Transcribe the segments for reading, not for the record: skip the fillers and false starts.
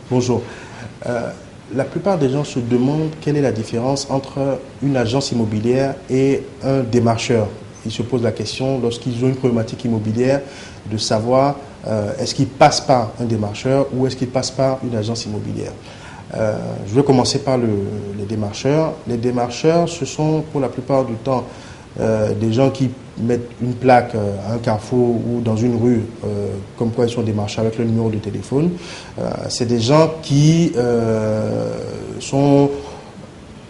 Bonjour. La plupart des gens se demandent quelle est la différence entre une agence immobilière et un démarcheur. Ils se posent la question, lorsqu'ils ont une problématique immobilière, de savoir est-ce qu'ils passent par un démarcheur ou est-ce qu'ils passent par une agence immobilière. Je vais commencer par les démarcheurs. Les démarcheurs, ce sont pour la plupart du temps des gens qui mettent une plaque à un carrefour ou dans une rue, comme quoi ils sont démarchés avec le numéro de téléphone. C'est des gens qui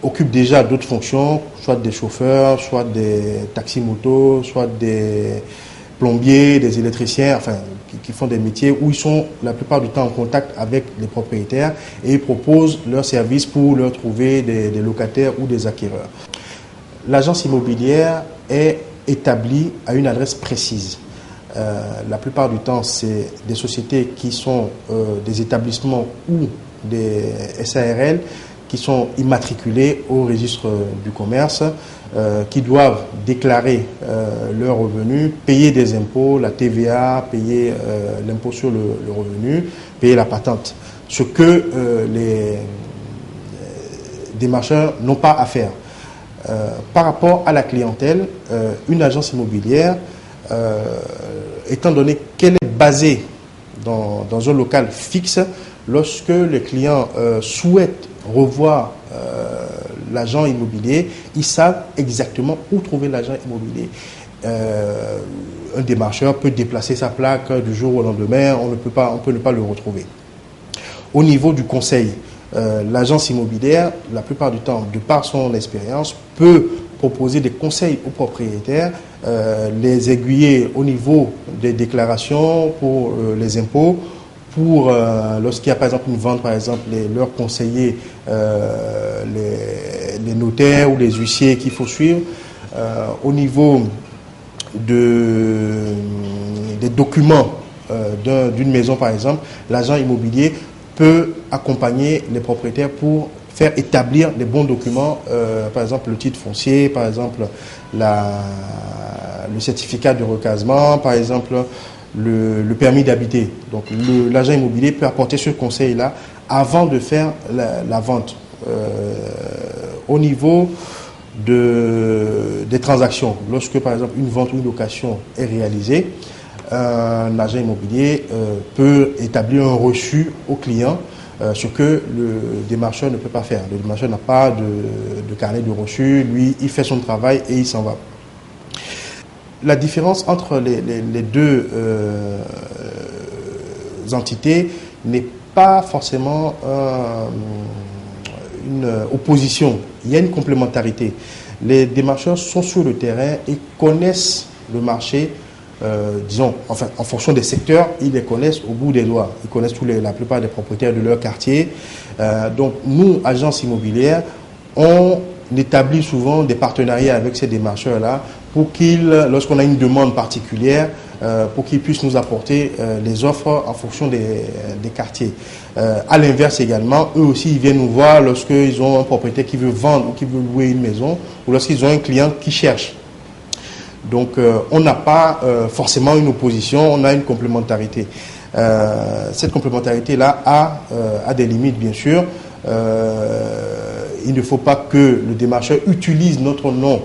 occupent déjà d'autres fonctions, soit des chauffeurs, soit des taxis-motos, soit des plombiers, des électriciens, enfin, qui font des métiers où ils sont la plupart du temps en contact avec les propriétaires et ils proposent leurs services pour leur trouver des locataires ou des acquéreurs. L'agence immobilière est établie à une adresse précise. La plupart du temps, c'est des sociétés qui sont des établissements ou des SARL qui sont immatriculés au registre du commerce, qui doivent déclarer leurs revenus, payer des impôts, la TVA, payer l'impôt sur le revenu, payer la patente. Ce que les démarcheurs n'ont pas à faire. Par rapport à la clientèle, une agence immobilière, étant donné qu'elle est basée dans un local fixe, lorsque les clients souhaitent revoir l'agent immobilier, ils savent exactement où trouver l'agent immobilier. Un démarcheur peut déplacer sa plaque du jour au lendemain, on peut ne pas le retrouver. Au niveau du conseil, l'agence immobilière, la plupart du temps, de par son expérience, peut proposer des conseils aux propriétaires, les aiguiller au niveau des déclarations pour les impôts, pour lorsqu'il y a par exemple une vente, par exemple, leur conseiller les notaires ou les huissiers qu'il faut suivre. Au niveau des documents d'une maison, par exemple, l'agent immobilier peut accompagner les propriétaires pour faire établir les bons documents, par exemple le titre foncier, par exemple le certificat de recasement, par exemple le permis d'habiter. Donc l'agent immobilier peut apporter ce conseil-là avant de faire la vente. Au niveau des transactions, lorsque par exemple une vente ou une location est réalisée, un agent immobilier peut établir un reçu au client, ce que le démarcheur ne peut pas faire. Le démarcheur n'a pas de carnet de reçu, lui il fait son travail et il s'en va. La différence entre les deux entités n'est pas forcément une opposition, il y a une complémentarité. Les démarcheurs sont sur le terrain et connaissent le marché, disons, enfin, en fonction des secteurs, ils les connaissent au bout des doigts. Ils connaissent la plupart des propriétaires de leur quartier. Donc, nous, agences immobilières, on établit souvent des partenariats avec ces démarcheurs-là pour qu'ils, lorsqu'on a une demande particulière, pour qu'ils puissent nous apporter les offres en fonction des quartiers. À l'inverse également, eux aussi, ils viennent nous voir lorsqu'ils ont un propriétaire qui veut vendre ou qui veut louer une maison ou lorsqu'ils ont un client qui cherche. Donc, on n'a pas forcément une opposition, on a une complémentarité. Cette complémentarité-là a des limites, bien sûr. Il ne faut pas que le démarcheur utilise notre nom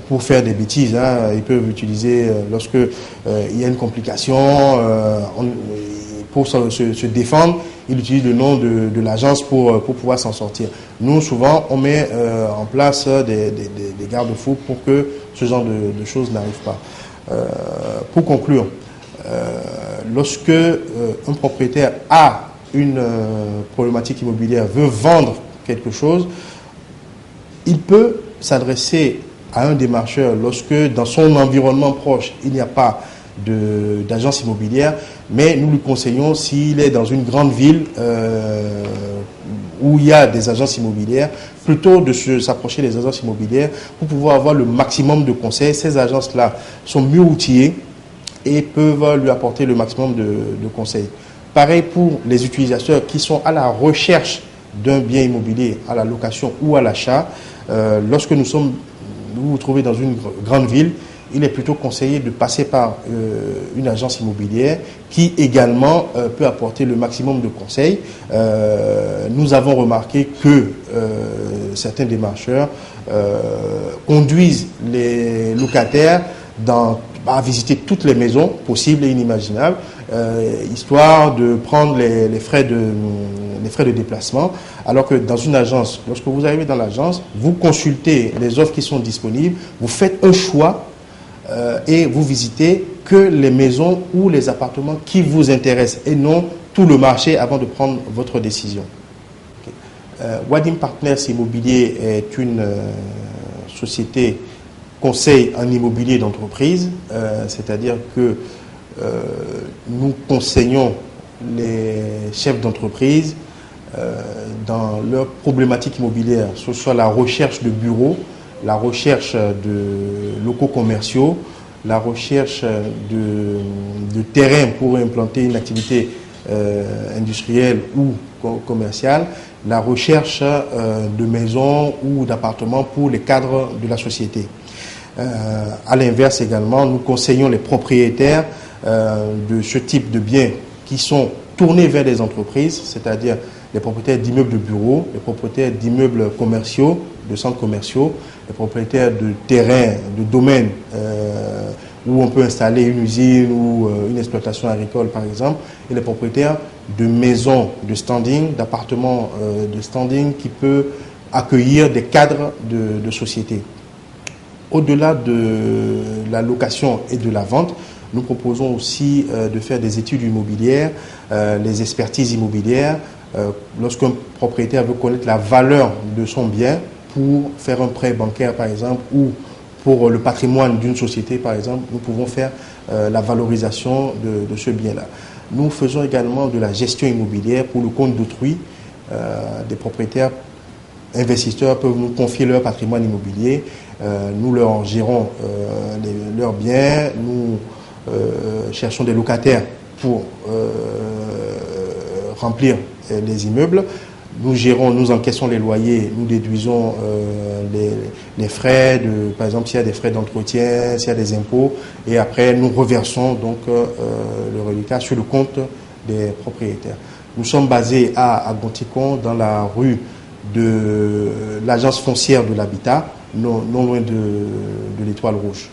pour faire des bêtises. Ils peuvent utiliser lorsque il y a une complication, pour se défendre, il utilise le nom de l'agence pour pouvoir s'en sortir. Nous, souvent, on met en place des garde-fous pour que ce genre de choses n'arrive pas. Pour conclure, lorsque un propriétaire a une problématique immobilière, veut vendre quelque chose, il peut s'adresser à un démarcheur lorsque dans son environnement proche, il n'y a pas d'agence immobilière, mais nous lui conseillons s'il est dans une grande ville où il y a des agences immobilières, plutôt de s'approcher des agences immobilières pour pouvoir avoir le maximum de conseils. Ces agences-là sont mieux outillées et peuvent lui apporter le maximum de conseils. Pareil pour les utilisateurs qui sont à la recherche d'un bien immobilier, à la location ou à l'achat. Lorsque vous vous trouvez dans une grande ville, il est plutôt conseillé de passer par une agence immobilière qui également peut apporter le maximum de conseils. Nous avons remarqué que certains démarcheurs conduisent les locataires à visiter toutes les maisons possibles et inimaginables, histoire de prendre les frais de déplacement, alors que dans une agence, lorsque vous arrivez dans l'agence, vous consultez les offres qui sont disponibles, vous faites un choix et vous visitez que les maisons ou les appartements qui vous intéressent et non tout le marché avant de prendre votre décision. Wadim Partners Immobilier est une société conseil en immobilier d'entreprise, c'est-à-dire que nous conseillons les chefs d'entreprise dans leurs problématiques immobilières, que ce soit la recherche de bureaux, la recherche de locaux commerciaux, la recherche de terrain pour implanter une activité industrielle ou commerciale, la recherche de maisons ou d'appartements pour les cadres de la société. À l'inverse également, nous conseillons les propriétaires de ce type de biens qui sont tournés vers les entreprises, c'est-à-dire les propriétaires d'immeubles de bureaux, les propriétaires d'immeubles commerciaux, de centres commerciaux, les propriétaires de terrains, de domaines où on peut installer une usine ou une exploitation agricole par exemple, et les propriétaires de maisons de standing, d'appartements de standing qui peuvent accueillir des cadres de sociétés. Au-delà de la location et de la vente, nous proposons aussi de faire des études immobilières, les expertises immobilières, lorsqu'un propriétaire veut connaître la valeur de son bien pour faire un prêt bancaire par exemple ou pour le patrimoine d'une société par exemple, nous pouvons faire la valorisation de ce bien-là. Nous faisons également de la gestion immobilière pour le compte d'autrui. Des propriétaires investisseurs peuvent nous confier leur patrimoine immobilier. Nous leur gérons leurs biens. Nous cherchons des locataires pour remplir les immeubles. Nous gérons, nous encaissons les loyers, nous déduisons les frais, par exemple s'il y a des frais d'entretien, s'il y a des impôts, et après nous reversons donc le reliquat sur le compte des propriétaires. Nous sommes basés à Gonticon, dans la rue de l'agence foncière de l'habitat, non loin de l'Étoile Rouge.